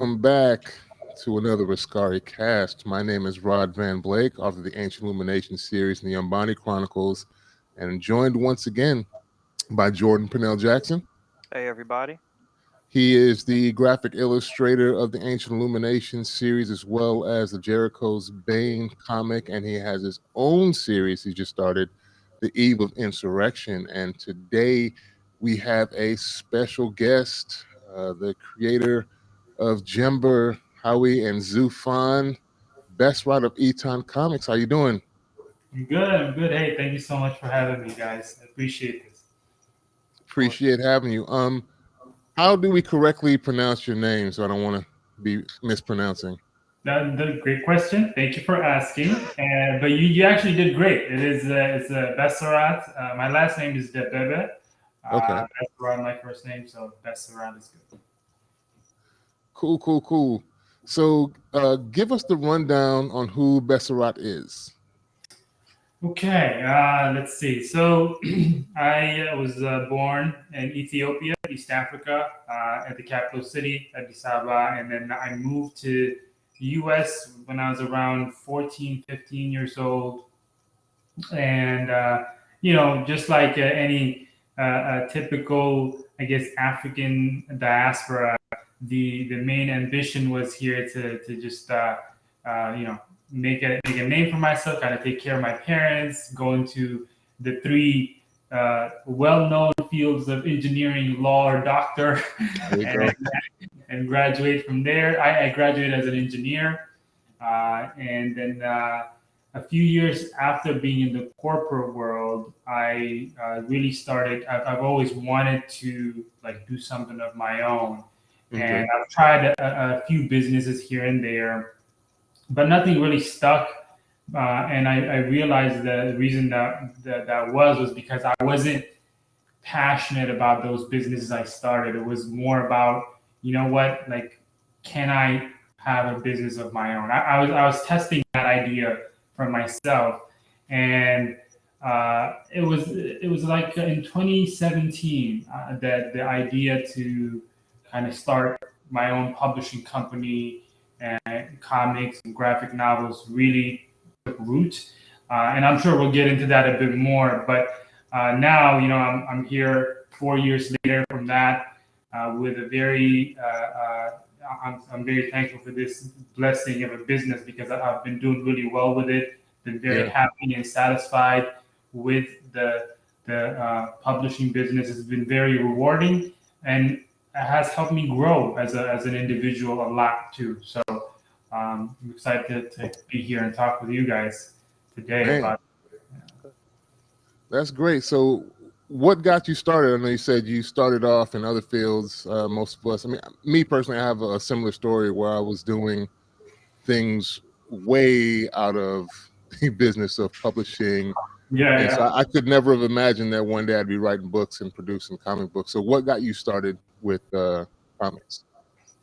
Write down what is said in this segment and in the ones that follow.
Welcome back to another Askari Cast. My name is Rod Van Blake, author of the Ancient Illumination series, Nyumbani Chronicles, and joined once again by Jordan Purnell Jackson. Hey, everybody. He is the graphic illustrator of the Ancient Illumination series as well as the Jericho's Bane comic, and he has his own series he just started, The Eve of Insurrection. And today we have a special guest, the creator of Jember, Howie, and Zuffan, Beserat of ETAN Comics. How you doing? I'm good. I'm good. Hey, thank you so much for having me, guys. I appreciate this. Appreciate having you. How do we correctly pronounce your name so I don't want to be mispronouncing? That's a great question. Thank you for asking. But you actually did great. It's Beserat. My last name is Debebe. Okay. Beserat, my first name, so Beserat is good. Cool. So give us the rundown on who Beserat is. Okay, let's see. So I was born in Ethiopia, East Africa, at the capital city, Addis Ababa, and then I moved to the U.S. when I was around 14, 15 years old. And, just like any typical, I guess, African diaspora, the main ambition was here to just, make a name for myself, kind of take care of my parents, go into the three well-known fields of engineering, law, or doctor, and graduate from there. I graduated as an engineer, and then a few years after being in the corporate world, I really started. I've always wanted to do something of my own, and I've tried a few businesses here and there, but nothing really stuck. And I realized the reason that was because I wasn't passionate about those businesses I started. It was more about, can I have a business of my own? I was testing that idea for myself, and it was like in 2017 that the idea to kind of start my own publishing company and comics and graphic novels really took root. And I'm sure we'll get into that a bit more. But now, I'm here 4 years later from that with a I'm very thankful for this blessing of a business because I've been doing really well with it. Been very happy and satisfied with the publishing business. It's been very rewarding, and it has helped me grow as an individual a lot too. So I'm excited to be here and talk with you guys today about. That's great. So, what got you started? I know you said you started off in other fields. Most of us, I mean, me personally, I have a similar story where I was doing things way out of the business of publishing. So I could never have imagined that one day I'd be writing books and producing comic books. So, what got you started with comics?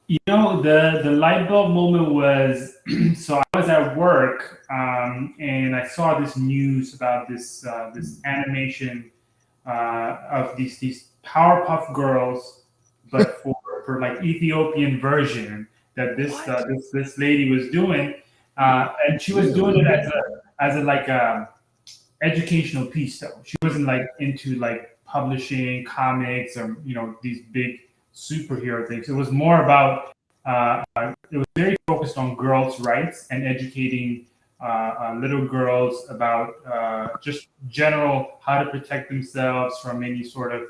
The light bulb moment was so I was at work and I saw this news about this animation of these Powerpuff Girls, but for like Ethiopian version that this lady was doing, and she was doing it as a educational piece though. She wasn't like into like publishing comics or these big superhero things. It was more about it was very focused on girls' rights and educating little girls about just general how to protect themselves from any sort of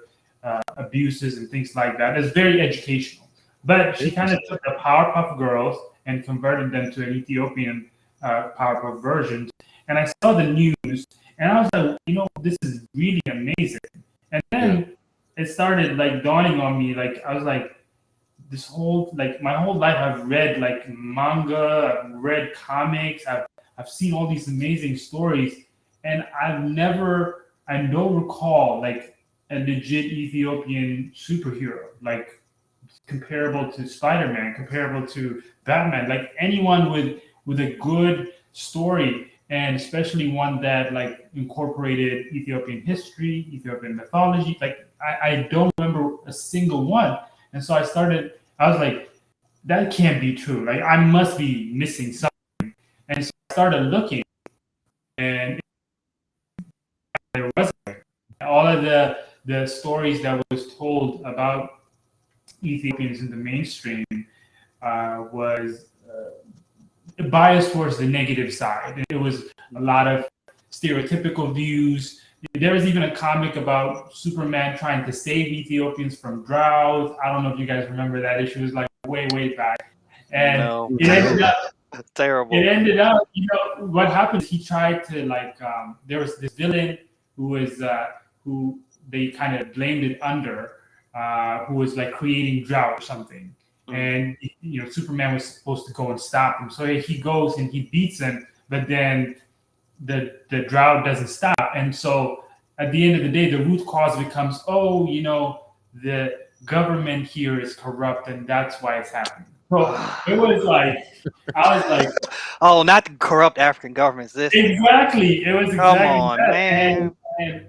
abuses and things like that. It's very educational. But she kind of took the Powerpuff Girls and converted them to an Ethiopian Powerpuff version. And I saw the news, and I was like, this is really amazing. And then it started like dawning on me, like I was like, this whole my whole life I've read like manga, I've read comics, I've seen all these amazing stories, and I don't recall like a legit Ethiopian superhero like comparable to Spider-Man, comparable to Batman, like anyone with a good story, and especially one that like incorporated Ethiopian history, Ethiopian mythology. Like I don't remember a single one. And so I was like, that can't be true. Like I must be missing something. And so I started looking, and there was all of the stories that was told about Ethiopians in the mainstream was biased towards the negative side. It was a lot of stereotypical views. There was even a comic about Superman trying to save Ethiopians from drought. I don't know if you guys remember that issue. It was like way back, and No. it ended up. Terrible. It ended up, what happened is he tried to there was this villain who was who they kind of blamed it under, who was like creating drought or something, and Superman was supposed to go and stop him. So he goes and he beats him, but then the drought doesn't stop, and so at the end of the day, the root cause becomes, the government here is corrupt, and that's why it's happening. So it was like, I was like, oh, not the corrupt African governments. This exactly. It was exactly come on, that. man. And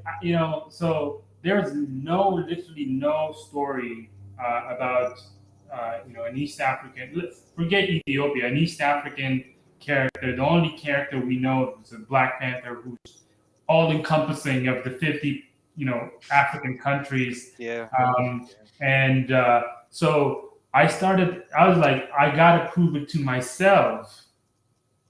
so there's literally no story about an East African. Let's forget Ethiopia. An East African character. The only character we know is a Black Panther who's all encompassing of the 50 African countries. Yeah. And so I was like, I gotta prove it to myself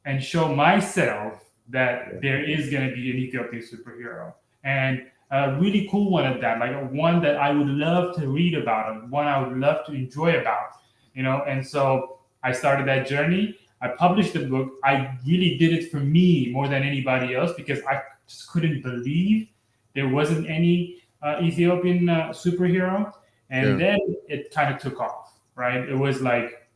and show myself that there is gonna be an Ethiopian superhero. And a really cool one at that, like one that I would love to read about, and one I would love to enjoy about, and so I started that journey. I published the book. I really did it for me more than anybody else because I just couldn't believe there wasn't any Ethiopian superhero. And then it kind of took off. Right, it was like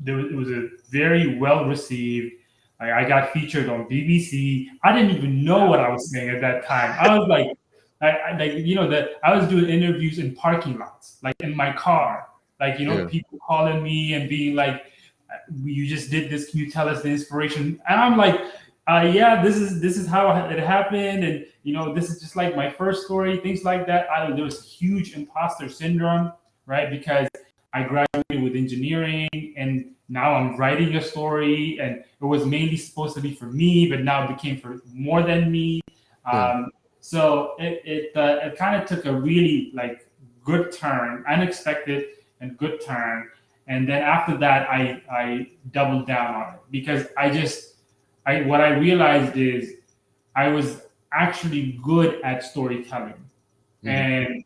it was a very well received. I got featured on BBC. I didn't even know what I was saying at that time. I was like, I was doing interviews in parking lots, like in my car, people calling me and being like, "You just did this. Can you tell us the inspiration?" And I'm like, "Yeah, this is how it happened, and this is just like my first story, things like that." There was huge imposter syndrome. Right, because I graduated with engineering, and now I'm writing a story, and it was mainly supposed to be for me, but now it became for more than me. So it kind of took a really good turn, unexpected and good turn, and then after that, I doubled down on it because what I realized is I was actually good at storytelling, and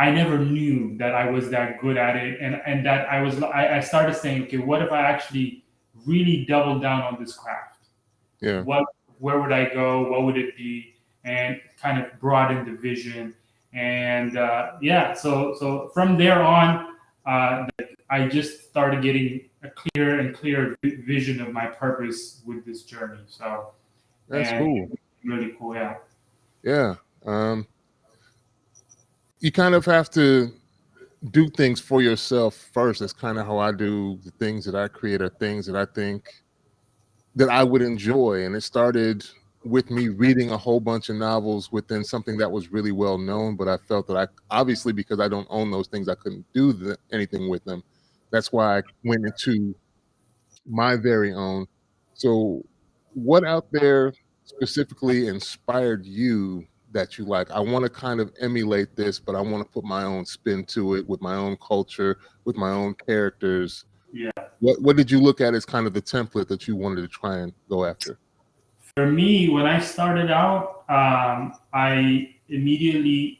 I never knew that I was that good at it, and that I started saying, okay, what if I actually really double down on this craft? Yeah. Where would I go? What would it be? And kind of broaden the vision. And so from there on, I just started getting a clearer and clearer vision of my purpose with this journey. So that's cool. Really cool, yeah. Yeah. You kind of have to do things for yourself first. That's kind of how I do the things that I create, are things that I think that I would enjoy. And it started with me reading a whole bunch of novels within something that was really well known, but I felt that obviously, because I don't own those things, I couldn't do anything with them. That's why I went into my very own. So what out there specifically inspired you that you like? I want to kind of emulate this, but I want to put my own spin to it with my own culture, with my own characters. Yeah. What did you look at as kind of the template that you wanted to try and go after? For me, when I started out, I immediately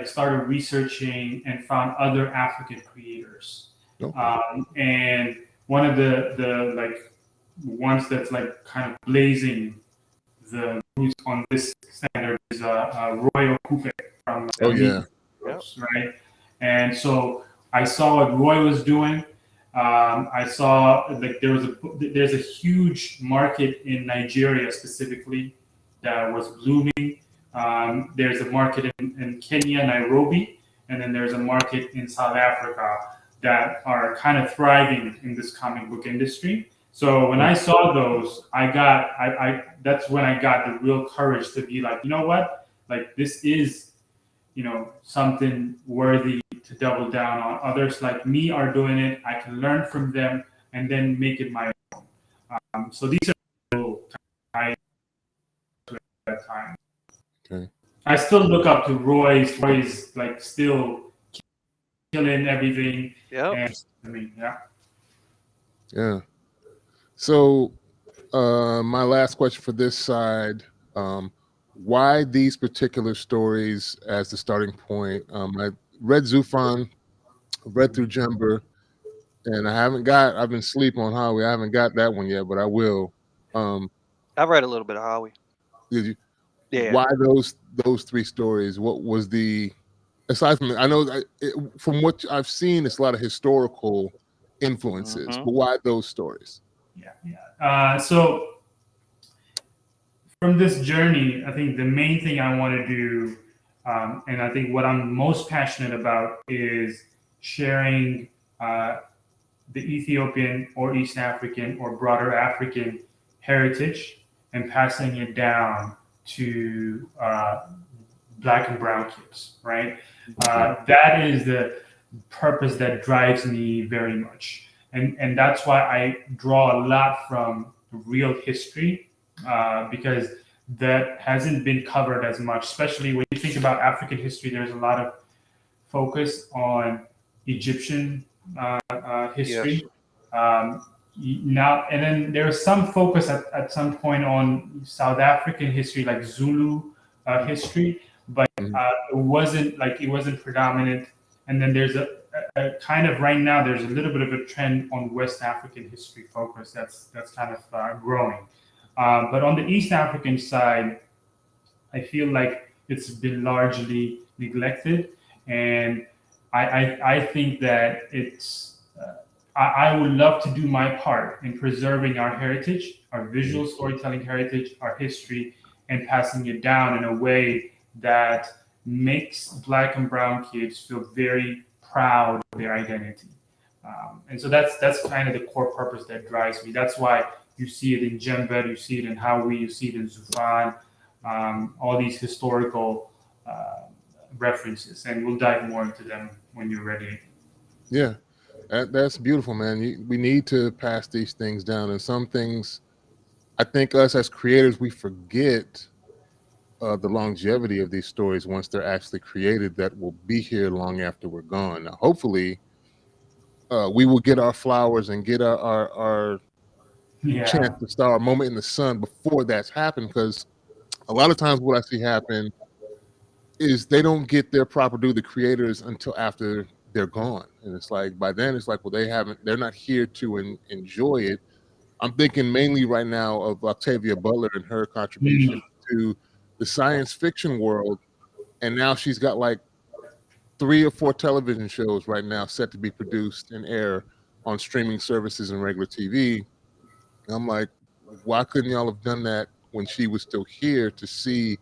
started researching and found other African creators. Okay. And one of the ones that's kind of blazing the roots on this standard is Roy Okupe from right? And so I saw what Roy was doing. I saw there's a huge market in Nigeria specifically that was blooming. There's a market in Kenya, Nairobi, and then there's a market in South Africa that are kind of thriving in this comic book industry. So when I saw those, that's when I got the real courage to be like, you know what? Like this is something worthy to double down on. Others like me are doing it. I can learn from them and then make it my own. So these are tied to that time. Okay. I still look up to Roy's. Roy's like still killing everything. Yep. And I mean, yeah. Yeah. So my last question for this side, why these particular stories as the starting point? I read Zuffan, read through Jember, and I've been asleep on Howie. I haven't got that one yet, but I will. I've read a little bit of Howie. Did you? Yeah. Why those three stories? What was the, aside from, I know from what I've seen, it's a lot of historical influences, but why those stories? Yeah. So from this journey, I think the main thing I want to do, and I think what I'm most passionate about, is sharing the Ethiopian or East African or broader African heritage and passing it down to Black and brown kids, right? That is the purpose that drives me very much. And that's why I draw a lot from real history, because that hasn't been covered as much, especially when you think about African history. There's a lot of focus on Egyptian history. Yes. Now and then there's some focus at some point on South African history, like Zulu history, but it wasn't predominant. And then there's a kind of, right now there's a little bit of a trend on West African history focus that's kind of growing. But on the East African side, I feel like it's been largely neglected, and I think that I would love to do my part in preserving our heritage, our visual storytelling heritage, our history, and passing it down in a way that makes Black and brown kids feel very proud of their identity. And so that's kind of the core purpose that drives me. That's why you see it in Jember, you see it in Howie, you see it in Zuffan, all these historical references, and we'll dive more into them when you're ready. Yeah, that's beautiful, man. We need to pass these things down, and some things, I think us as creators, we forget the longevity of these stories once they're actually created, that will be here long after we're gone. Now, hopefully, we will get our flowers and get our chance to star, our moment in the sun before that's happened, because a lot of times what I see happen is they don't get their proper due, the creators, until after they're gone. And it's like, by then it's like, well, they're not here to enjoy it. I'm thinking mainly right now of Octavia Butler and her contribution to the science fiction world. And now she's got like 3 or 4 television shows right now set to be produced and air on streaming services and regular TV. And I'm like, why couldn't y'all have done that when she was still here to see?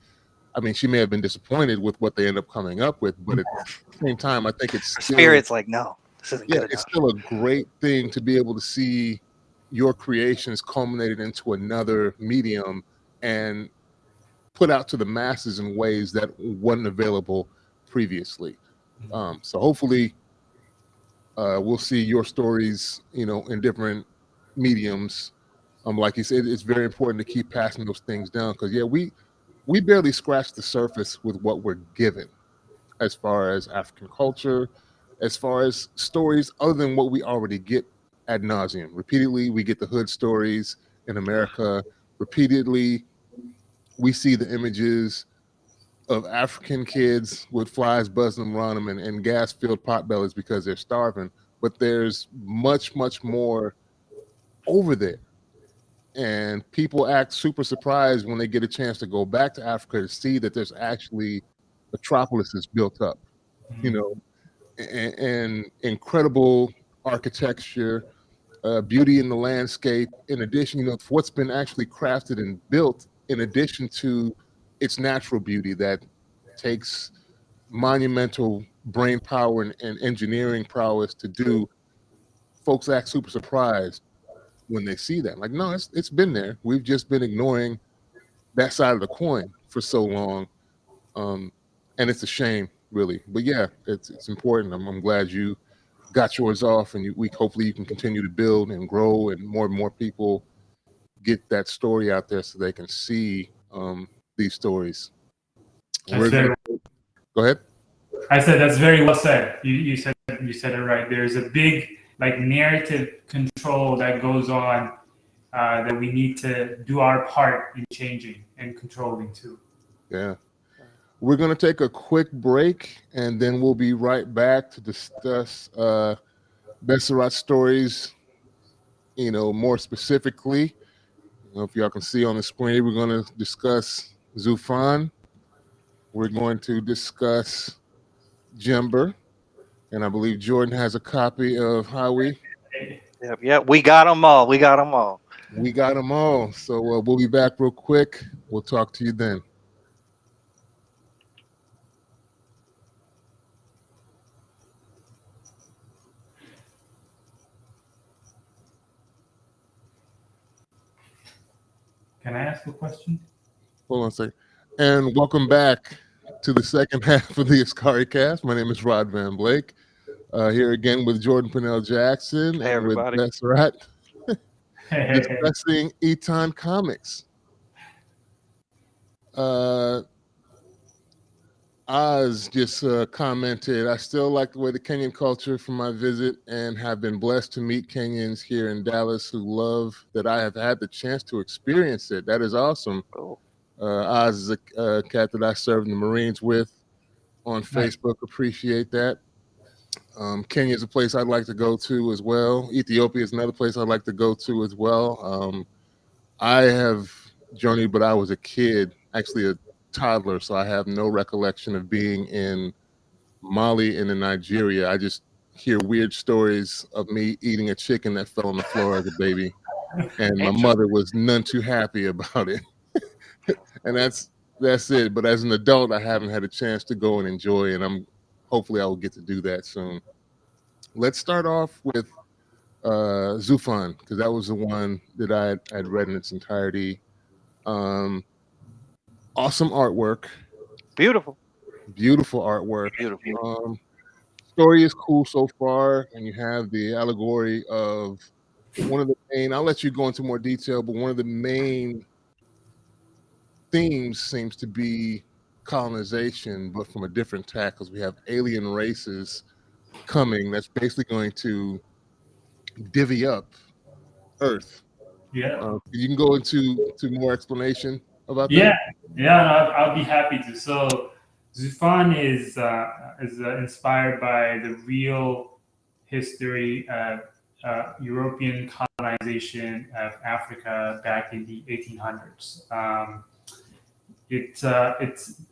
I mean, she may have been disappointed with what they end up coming up with, but at the same time, I think it's still, Spirit's like, no, this isn't good enough. It's still a great thing to be able to see your creations culminated into another medium and put out to the masses in ways that wasn't available previously. So hopefully, we'll see your stories, in different mediums. Like you said, it's very important to keep passing those things down, because we barely scratch the surface with what we're given as far as African culture, as far as stories other than what we already get ad nauseum. Repeatedly, we get the hood stories in America. Repeatedly, we see the images of African kids with flies buzzing around them and gas-filled potbellies because they're starving. But there's much, much more over there. And people act super surprised when they get a chance to go back to Africa to see that there's actually metropolises built up, and incredible architecture, beauty in the landscape. In addition, what's been actually crafted and built, in addition to its natural beauty that takes monumental brain power and engineering prowess to do. Folks act super surprised when they see that. Like, no, it's been there. We've just been ignoring that side of the coin for so long, and it's a shame. really. But yeah, it's important. I'm glad you got yours off, and hopefully you can continue to build and grow, and more people get that story out there so they can see these stories. We're gonna go ahead. I said that's very well said. You said it right. There's a big narrative control that goes on that we need to do our part in changing and controlling too. Yeah. We're going to take a quick break, and then we'll be right back to discuss Beserat stories, more specifically. If y'all can see on the screen, we're going to discuss Zuffan. We're going to discuss Jember, and I believe Jordan has a copy of Howie. Yeah, we got them all. We got them all. So we'll be back real quick. We'll talk to you then. Can I ask a question? Hold on a second. And welcome back to the second half of the Askari Cast. My name is Rod Van Blake. Here again with Jordan Purnell Jackson and with Beserat discussing ETAN comics. Oz just commented, I still like the way the Kenyan culture from my visit and have been blessed to meet Kenyans here in Dallas who love that I have had the chance to experience it. That is awesome. Oz is a cat that I served in the Marines with on Facebook. Appreciate that. Kenya is a place I'd like to go to as well. Ethiopia is another place I'd like to go to as well. I have journeyed, but I was a kid, actually a toddler, so I have no recollection of being in Mali and in Nigeria. I just hear weird stories of me eating a chicken that fell on the floor as a baby, and my mother was none too happy about it. And that's it. But as an adult, I haven't had a chance to go and enjoy, and hopefully I will get to do that soon. Let's start off with Zuffan, because that was the one that I'd read in its entirety. Awesome artwork. Beautiful artwork. Story is cool so far, and you have the allegory of one of the main, I'll let you go into more detail, but one of the main themes seems to be colonization, but from a different tack, because we have alien races coming that's basically going to divvy up Earth. Yeah. You can go into more explanation about that. Yeah, I'll be happy to. So Zuffan is inspired by the real history of European colonization of Africa back in the 1800s. It's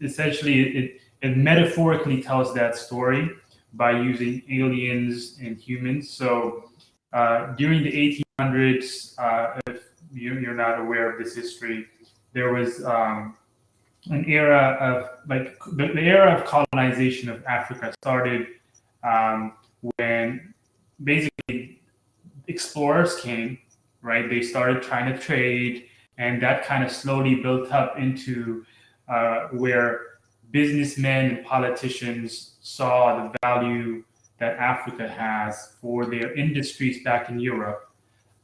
essentially it metaphorically tells that story by using aliens and humans. So during the 1800s, if you're not aware of this history, there was an era of the era of colonization of Africa started when basically explorers came, right? They started trying to trade, and that kind of slowly built up into where businessmen and politicians saw the value that Africa has for their industries back in Europe.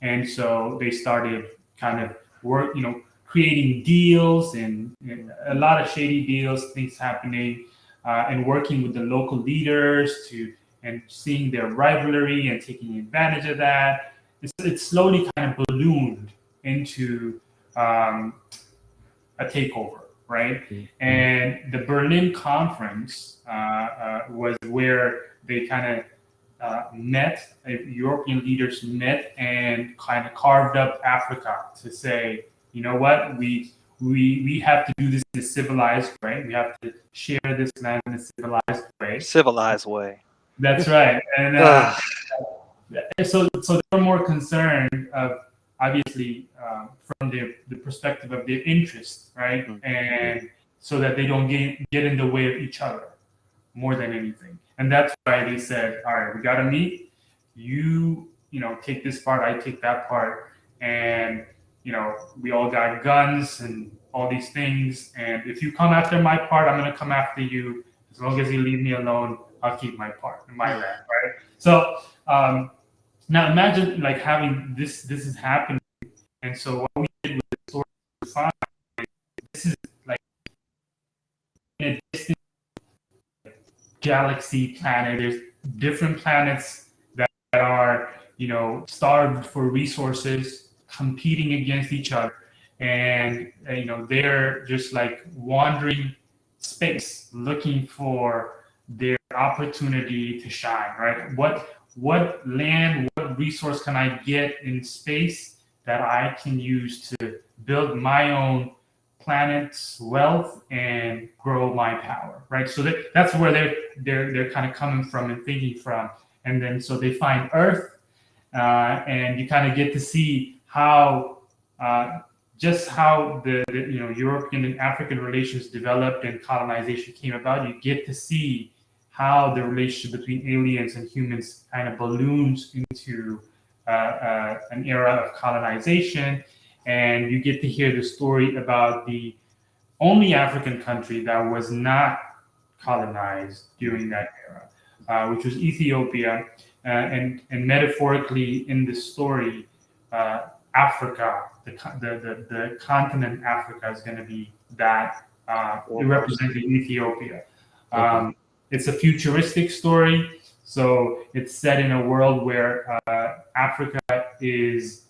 And so they started kind of creating deals and a lot of shady deals, things happening, and working with the local leaders and seeing their rivalry and taking advantage of that. It slowly kind of ballooned into a takeover, right? Mm-hmm. And the Berlin Conference was where they kind of met, European leaders met and kind of carved up Africa to say, you know what, we have to do this in a civilized way. We have to share this land in a civilized way. Civilized way. That's right. And so they're more concerned of, obviously, from the perspective of their interest, right? Mm-hmm. And so that they don't get in the way of each other more than anything. And that's why they said, all right, we got to meet. You take this part, I take that part. And, we all got guns and all these things. And if you come after my part, I'm going to come after you. As long as you leave me alone, I'll keep my part, my land, right? So now imagine like having this is happening, and so what we did with the story of Zuffan, this is like in a distant galaxy planet. There's different planets that are, starved for resources, competing against each other, and they're just like wandering space, looking for their opportunity to shine. Right? What land, what resource can I get in space that I can use to build my own planet's wealth and grow my power, right? So that's where they're kind of coming from and thinking from, and then so they find Earth, and you kind of get to see how just how the European and African relations developed and colonization came about. You get to see how the relationship between aliens and humans kind of balloons into an era of colonization. And you get to hear the story about the only African country that was not colonized during that era, which was Ethiopia. And metaphorically in the story, Africa, the continent Africa is going to be that representing Ethiopia. It's a futuristic story, so it's set in a world where Africa is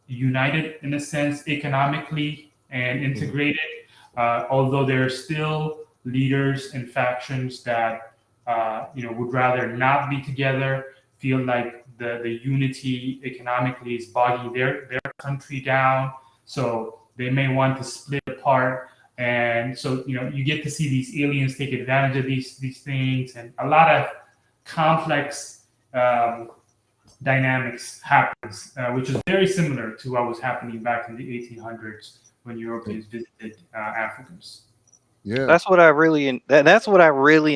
united in a sense economically and integrated, although there are still leaders and factions that would rather not be together, feel like the unity economically is bogging their country down, so they may want to split apart. And so you get to see these aliens take advantage of these things, and a lot of complex dynamics happens, which is very similar to what was happening back in the 1800s when Europeans visited Africans. Yeah, That's what I really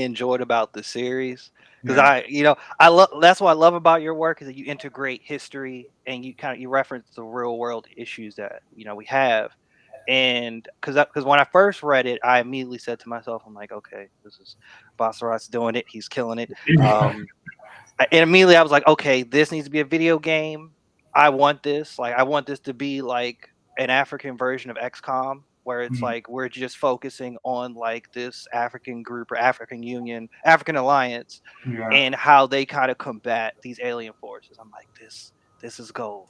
enjoyed about the series, because I love, that's what I love about your work, is that you integrate history and you reference the real world issues that we have. And because when I first read it, I immediately said to myself, I'm like, okay, this is Beserat's doing it, he's killing it. And immediately I was like, okay, this needs to be a video game. I want this to be like an African version of XCOM, where it's like we're just focusing on like this African group or African Union, African Alliance, and how they kind of combat these alien forces. I'm like, this is gold.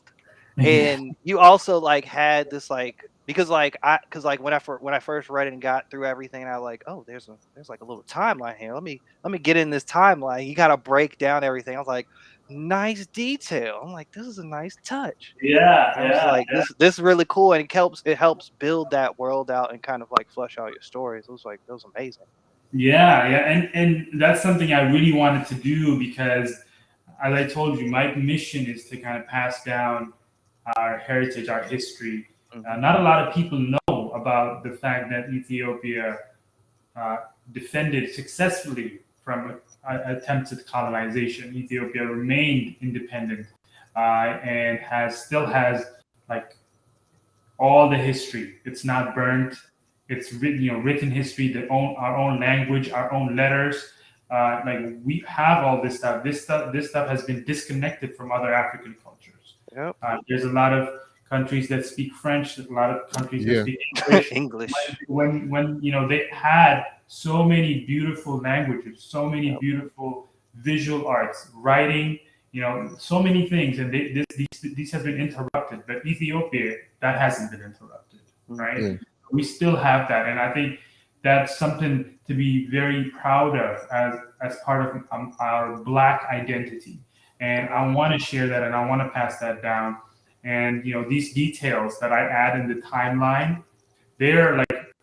And you also like had this like, because when I first read it and got through everything, and I like, oh, there's like a little timeline here. Let me get in this timeline. You gotta break down everything. I was like, nice detail. I'm like, this is a nice touch. I was like, this is really cool, and it helps build that world out and kind of like flesh out your stories. It was amazing. And that's something I really wanted to do, because as I told you, my mission is to kind of pass down our heritage, our history. Not a lot of people know about the fact that Ethiopia defended successfully from attempted colonization. Ethiopia remained independent, and still has like all the history. It's not burnt. It's written history, our own language, our own letters. Like we have all this stuff. This stuff has been disconnected from other African cultures. Yep. There's a lot of countries that speak French. A lot of countries that speak English. English. When they had so many beautiful languages, so many beautiful visual arts, writing, so many things, and these have been interrupted. But Ethiopia, that hasn't been interrupted, right? Yeah. We still have that, and I think that's something to be very proud of as part of our Black identity. And I want to share that, and I want to pass that down. And these details that I add in the timeline, they're like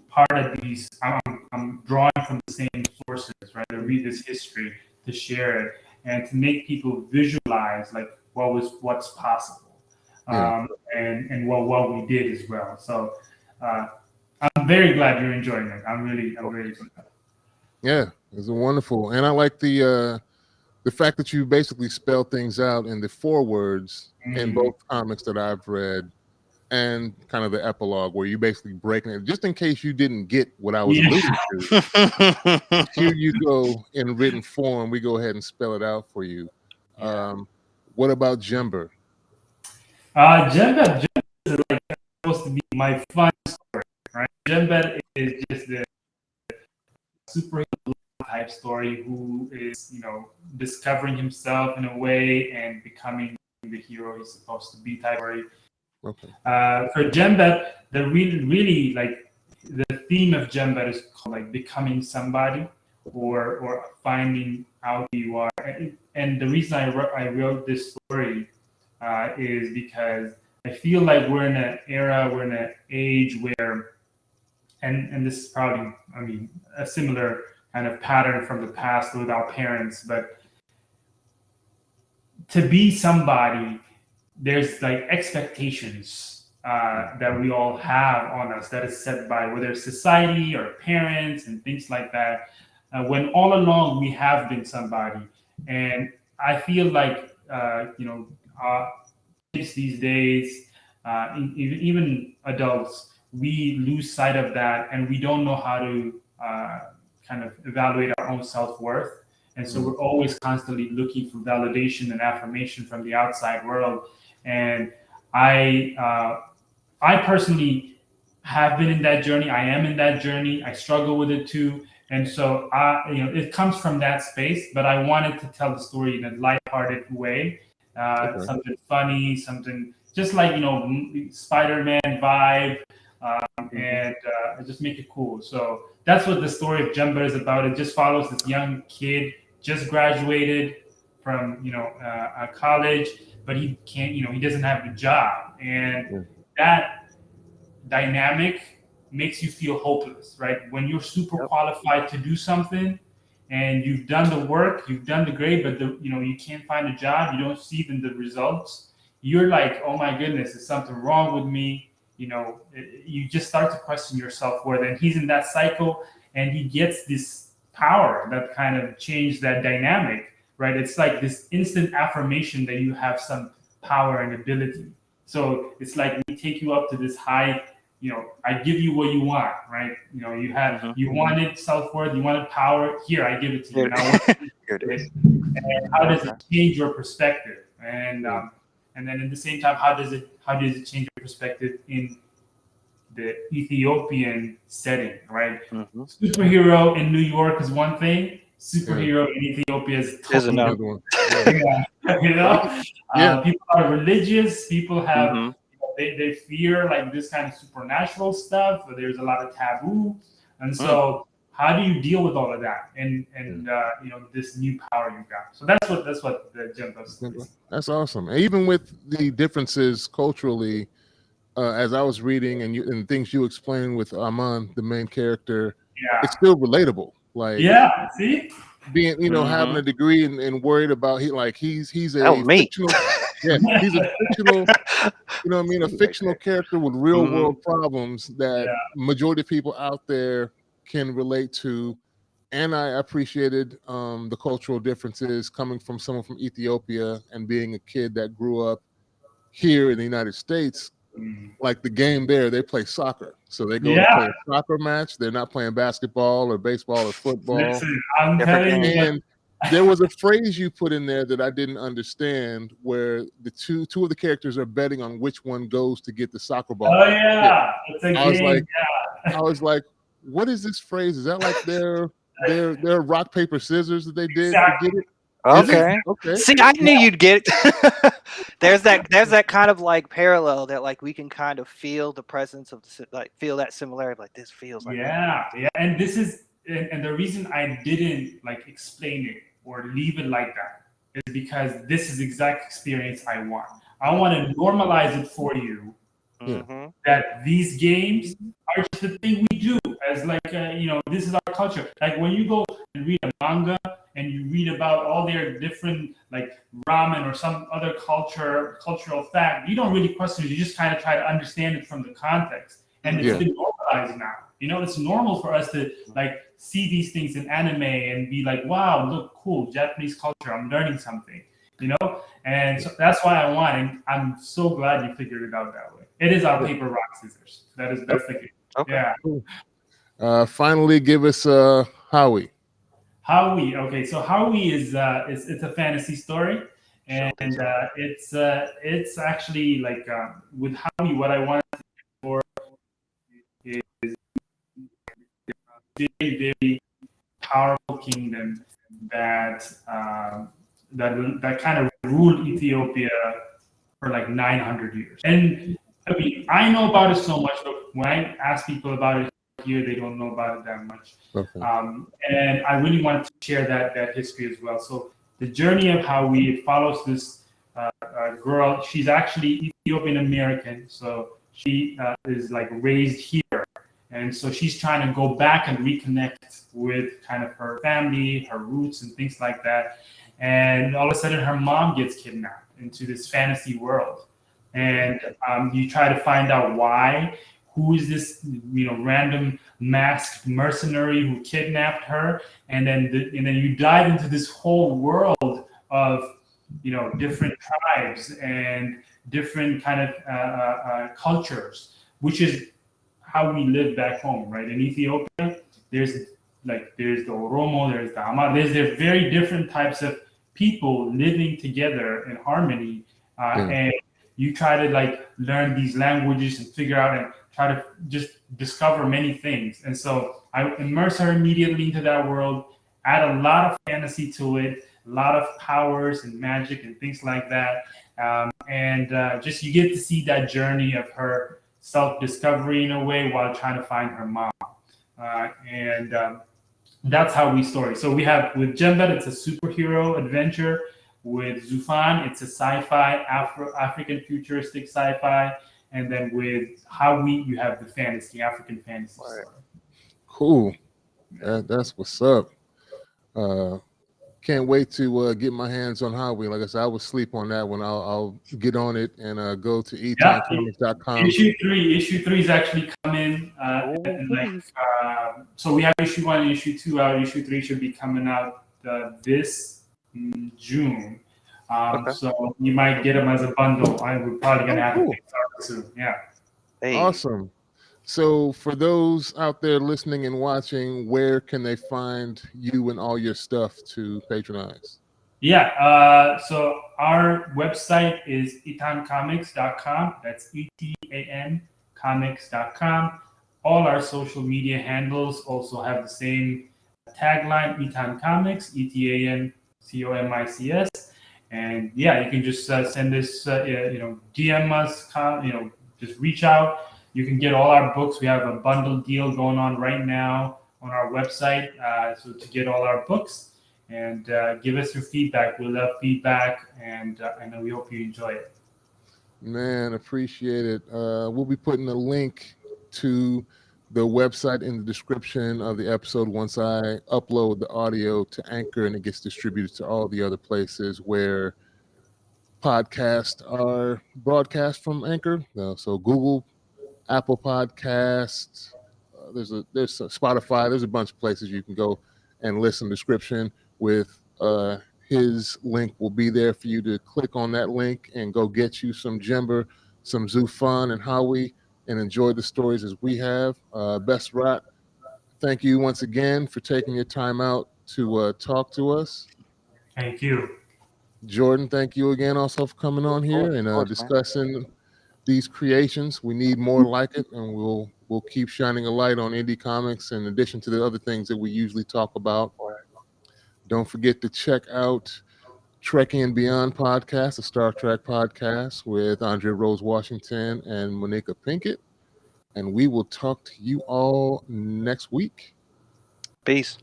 part of these. I'm drawing from the same sources, right? To read this history, to share it, and to make people visualize like what's possible, and what we did as well. So I'm very glad you're enjoying it. I'm really glad. Yeah, it's wonderful, and I like the fact that you basically spell things out in the forewords in both comics that I've read. and kind of the epilogue where you basically breaking it. Just in case you didn't get what I was Yeah. alluding to, here you go in written form. We go ahead and spell it out for you. Yeah. What about Jember? Jembet is like supposed to be my fun story, right? Jembet is just the superhero type story who is, discovering himself in a way and becoming the hero he's supposed to be type story. Okay. For Jembet, the really like the theme of Jembet is called like becoming somebody or finding out who you are. And the reason I wrote this story is because I feel like we're in an era, we're in an age where, and this is probably, a similar kind of pattern from the past with our parents, but to be somebody, there's like expectations that we all have on us that is set by whether it's society or parents and things like that. When all along we have been somebody, and I feel like kids these days, even adults, we lose sight of that, and we don't know how to kind of evaluate our own self-worth. And so we're always constantly looking for validation and affirmation from the outside world. And I personally have been in that journey. I am in that journey. I struggle with it too. And so it comes from that space. But I wanted to tell the story in a lighthearted way, something funny, something just like Spider-Man vibe, and just make it cool. So that's what the story of Jember is about. It just follows this young kid just graduated from college, but he can't, he doesn't have the job, and that dynamic makes you feel hopeless, right? When you're super qualified to do something and you've done the work, you've done the grade, but you can't find a job, you don't see even the results, you're like, oh my goodness, is something wrong with me? You just start to question your self-worth. And he's in that cycle, and he gets this power that kind of changed that dynamic, right? It's like this instant affirmation that you have some power and ability. So it's like we take you up to this high, I give you what you want, right? You wanted self-worth, you wanted power. Here, I give it to you. Now, and how does it change your perspective? And then at the same time, how does it change your perspective in the Ethiopian setting, right? Superhero in New York is one thing. Superhero in Ethiopia is totally another one. People are religious. People have they fear like this kind of supernatural stuff. There's a lot of taboo, and so how do you deal with all of that and this new power you got? So that's what the gem does. That's awesome. And even with the differences culturally, as I was reading and things you explained with Aman, the main character, it's still relatable. Like see, being having a degree and worried about he's a fictional he's a fictional a fictional character with real world problems that majority of people out there can relate to. And I appreciated the cultural differences coming from someone from Ethiopia and being a kid that grew up here in the United States. Like the game there, they play soccer. So they go to play a soccer match. They're not playing basketball or baseball or football. Listen, I'm telling you. And there was a phrase you put in there that I didn't understand, where the two of the characters are betting on which one goes to get the soccer ball. Oh yeah, it's a game. I was like, what is this phrase? Is that like their rock paper scissors that they did to get it? Okay. See, I knew you'd get it. There's that kind of like parallel that like we can kind of feel the presence of feel that similarity. Like this feels like and this is and the reason I didn't like explain it or leave it like that is because this is the exact experience I want. I want to normalize it for you. That these games are just the thing we do as like this is our culture. Like when you go and read a manga and you read about all their different like ramen or some other cultural fact, you don't really question it. You just kind of try to understand it from the context. And it's been normalized now. It's normal for us to like see these things in anime and be like, wow, look cool, Japanese culture, I'm learning something. And so that's why I want, and I'm so glad you figured it out that way. It is our paper, rock, scissors. That is definitely, yeah. Finally, give us Howie. Howie. Okay, so Howie is it's a fantasy story, and it's actually like with Howie, what I want for is a very, very powerful kingdom that that kind of ruled Ethiopia for like 900 years. And I mean, I know about it so much, but when I ask people about it here, they don't know about it that much. Okay. And I really wanted to share that history as well. So the journey of Howie follows this girl. She's actually Ethiopian American, so she is like raised here. And so she's trying to go back and reconnect with kind of her family, her roots, and things like that. And all of a sudden, her mom gets kidnapped into this fantasy world. And you try to find out why. Who is this, random masked mercenary who kidnapped her? And then you dive into this whole world of, different tribes and different kind of cultures, which is how we live back home, right? In Ethiopia, there's the Oromo, there's the Amar, there's very different types of people living together in harmony, and you try to learn these languages and figure out and try to just discover many things. And so I immerse her immediately into that world, add a lot of fantasy to it, a lot of powers and magic and things like that, and just you get to see that journey of her self-discovery in a way while trying to find her mom, and that's how we story. So we have with Jembet, it's a superhero adventure. With Zuffan, it's a sci-fi, African futuristic sci-fi, and then with Howie, you have the fantasy, African fantasy story. Cool, that's what's up. Can't wait to get my hands on Howie. Like I said, I was sleep on that one. I'll get on it and go to etancomics.com. Issue three is actually coming. So we have issue 1 and issue 2 out. Issue 3 should be coming out this June. So you might get them as a bundle. We're probably gonna have it soon. Yeah. Hey. Awesome. So for those out there listening and watching, where can they find you and all your stuff to patronize? Yeah, so our website is etancomics.com. That's ETAN comics.com. All our social media handles also have the same tagline, ETAN Comics, ETAN COMICS. And yeah, you can just send us, DM us, just reach out. You can get all our books. We have a bundle deal going on right now on our website. So to get all our books and give us your feedback. We love feedback, and I know we hope you enjoy it. Man, appreciate it. We'll be putting a link to the website in the description of the episode once I upload the audio to Anchor and it gets distributed to all the other places where podcasts are broadcast from Anchor. So Google, Apple Podcasts, there's Spotify. There's a bunch of places you can go and listen. Description with his link will be there for you to click on that link and go get you some Jember, some Zuffan and Howie, and enjoy the stories as we have. Beserat, thank you once again for taking your time out to talk to us. Thank you. Jordan, thank you again also for coming on here and discussing these creations. We need more like it, and we'll keep shining a light on indie comics in addition to the other things that we usually talk about. Don't forget to check out Trekking and Beyond podcast, a Star Trek podcast with Andre Rose Washington and Monica Pinkett. And we will talk to you all next week. Peace.